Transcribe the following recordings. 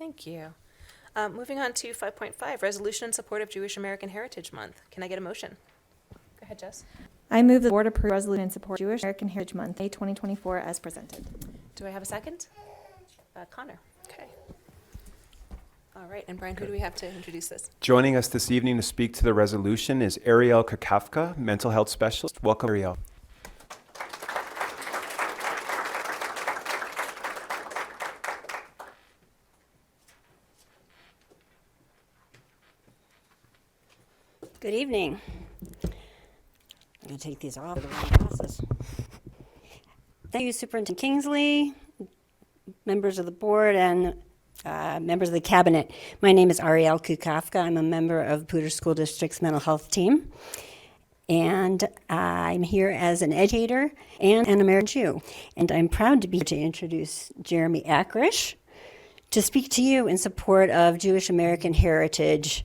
Thank you. Moving on to 5.5, Resolution in Support of Jewish American Heritage Month. Can I get a motion? Go ahead, Jess. I move the board approve resolution in support of Jewish American Heritage Month, May 2024, as presented. Do I have a second? Connor. Okay. All right, and Brian, who do we have to introduce this? Joining us this evening to speak to the resolution is Ariel Kakafka, mental health specialist. Welcome, Ariel. Good evening. I'm going to take these off with the wrong glasses. Thank you, Superintendent Kingsley, members of the board, and members of the cabinet. My name is Ariel Kukafka. I'm a member of Poudre School District's mental health team. And I'm here as an educator and an American Jew. And I'm proud to be here to introduce Jeremy Akrish to speak to you in support of Jewish American Heritage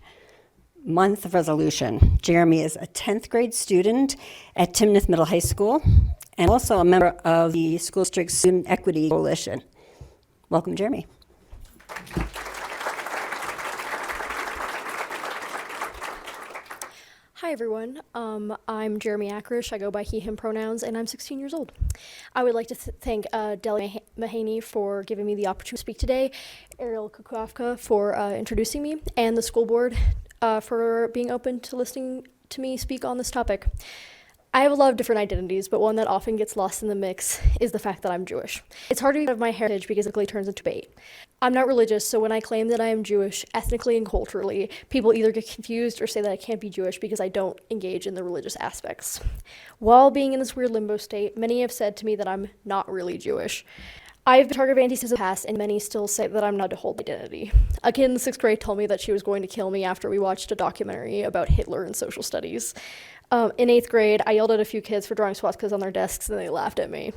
Month resolution. Jeremy is a 10th grade student at Timnath Middle High School and also a member of the School District Student Equity Coalition. Welcome, Jeremy. Hi everyone, I'm Jeremy Akrish. I go by he, him pronouns, and I'm 16 years old. I would like to thank Deli Mahaney for giving me the opportunity to speak today, Ariel Kukafka for introducing me, and the school board for being open to listening to me speak on this topic. I have a lot of different identities, but one that often gets lost in the mix is the fact that I'm Jewish. It's hard to be proud of my heritage because it quickly turns into debate. I'm not religious, so when I claim that I am Jewish, ethnically and culturally, people either get confused or say that I can't be Jewish because I don't engage in the religious aspects. While being in this weird limbo state, many have said to me that I'm not really Jewish. I've been targeted of anti-Semitism in the past, and many still say that I'm not to hold identity. A kid in the 6th grade told me that she was going to kill me after we watched a documentary about Hitler and social studies. In 8th grade, I yelled at a few kids for drawing swastikas on their desks, and they laughed at me.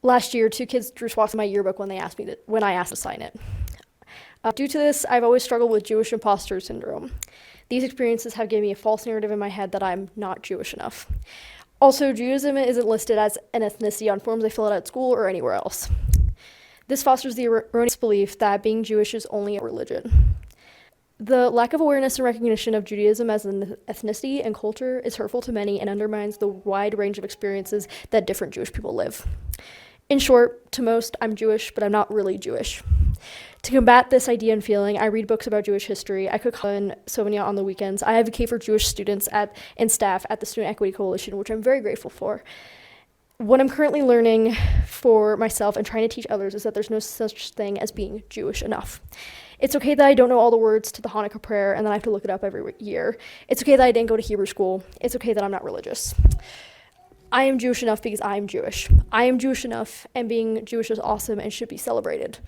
Last year, 2 kids drew swastikas in my yearbook when I asked to sign it. Due to this, I've always struggled with Jewish imposter syndrome. These experiences have given me a false narrative in my head that I'm not Jewish enough. Also, Judaism isn't listed as an ethnicity on forms I fill out at school or anywhere else. This fosters the erroneous belief that being Jewish is only a religion. The lack of awareness and recognition of Judaism as an ethnicity and culture is hurtful to many and undermines the wide range of experiences that different Jewish people live. In short, to most, I'm Jewish, but I'm not really Jewish. To combat this idea and feeling, I read books about Jewish history, I cook in Sauvignon on the weekends, I advocate for Jewish students and staff at the Student Equity Coalition, which I'm very grateful for. What I'm currently learning for myself and trying to teach others is that there's no such thing as being Jewish enough. It's okay that I don't know all the words to the Hanukkah prayer and that I have to look it up every year. It's okay that I didn't go to Hebrew school. It's okay that I'm not religious. I am Jewish enough because I am Jewish. I am Jewish enough, and being Jewish is awesome and should be celebrated.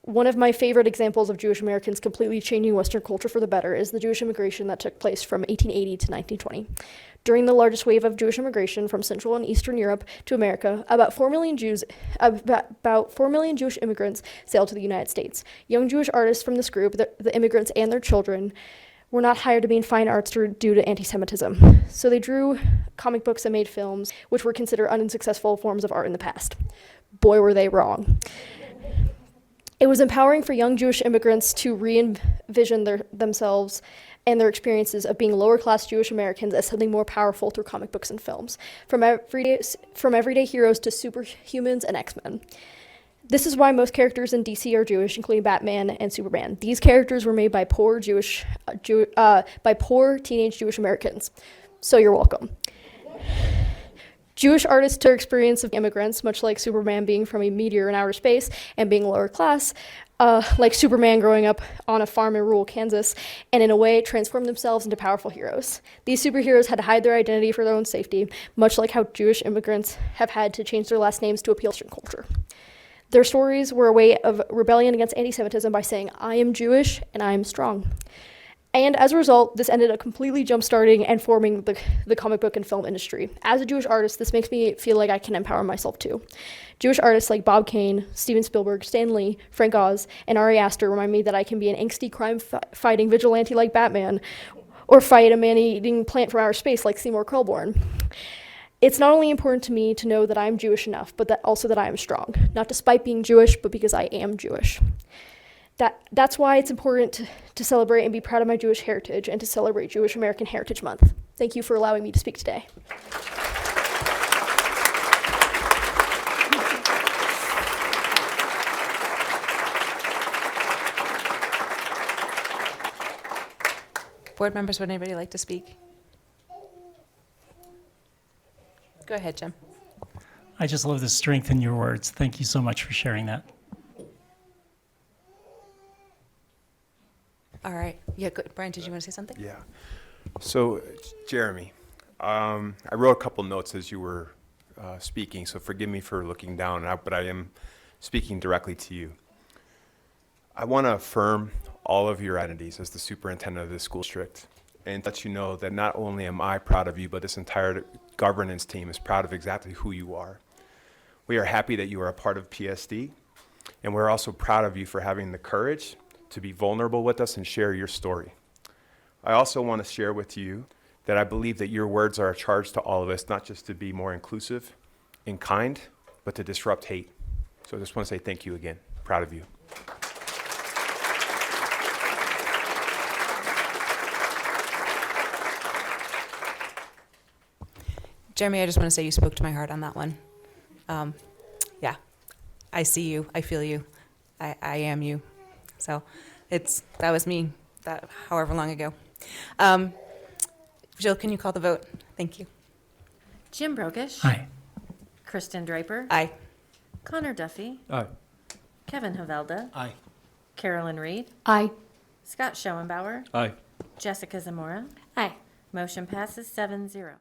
One of my favorite examples of Jewish Americans completely changing Western culture for the better is the Jewish immigration that took place from 1880 to 1920. During the largest wave of Jewish immigration from Central and Eastern Europe to America, about 4 million Jewish immigrants sailed to the United States. Young Jewish artists from this group, the immigrants and their children, were not hired to be in fine arts due to anti-Semitism. So they drew comic books and made films, which were considered unsuccessful forms of art in the past. Boy, were they wrong. It was empowering for young Jewish immigrants to re-envision themselves and their experiences of being lower-class Jewish Americans as something more powerful through comic books and films, from everyday heroes to superhumans and X-Men. This is why most characters in DC are Jewish, including Batman and Superman. These characters were made by poor teenage Jewish Americans. So you're welcome. Jewish artists took experience of immigrants, much like Superman being from a meteor in outer space and being lower class, like Superman growing up on a farm in rural Kansas, and in a way transformed themselves into powerful heroes. These superheroes had to hide their identity for their own safety, much like how Jewish immigrants have had to change their last names to appeal to Western culture. Their stories were a way of rebellion against anti-Semitism by saying, I am Jewish and I am strong. And as a result, this ended up completely jump-starting and forming the comic book and film industry. As a Jewish artist, this makes me feel like I can empower myself too. Jewish artists like Bob Kane, Steven Spielberg, Stan Lee, Frank Oz, and Ari Aster remind me that I can be an angsty crime-fighting vigilante like Batman, or fight a man-eating plant from outer space like Seymour Krelborn. It's not only important to me to know that I am Jewish enough, but also that I am strong, not despite being Jewish, but because I am Jewish. that's why it's important to celebrate and be proud of my Jewish heritage and to celebrate Jewish American Heritage Month. Thank you for allowing me to speak today. Board members, would anybody like to speak? Go ahead, Jim. I just love the strength in your words. Thank you so much for sharing that. All right. Yeah, good. Brian, did you want to say something? Yeah. So, Jeremy, I wrote a couple notes as you were speaking, so forgive me for looking down, but I am speaking directly to you. I want to affirm all of your identities as the superintendent of this school district and let you know that not only am I proud of you, but this entire governance team is proud of exactly who you are. We are happy that you are a part of PSD, and we're also proud of you for having the courage to be vulnerable with us and share your story. I also want to share with you that I believe that your words are a charge to all of us, not just to be more inclusive and kind, but to disrupt hate. So I just want to say thank you again. Proud of you. Jeremy, I just want to say you spoke to my heart on that one. Yeah, I see you. I feel you. I am you. So that was me that however long ago. Jill, can you call the vote? Thank you. Jim Brokish. Hi. Kristen Draper. Aye. Connor Duffy. Aye. Kevin Havelda. Aye. Carolyn Reed. Aye. Scott Schoenbauer. Aye. Jessica Zamora. Aye. Motion passes 7-0.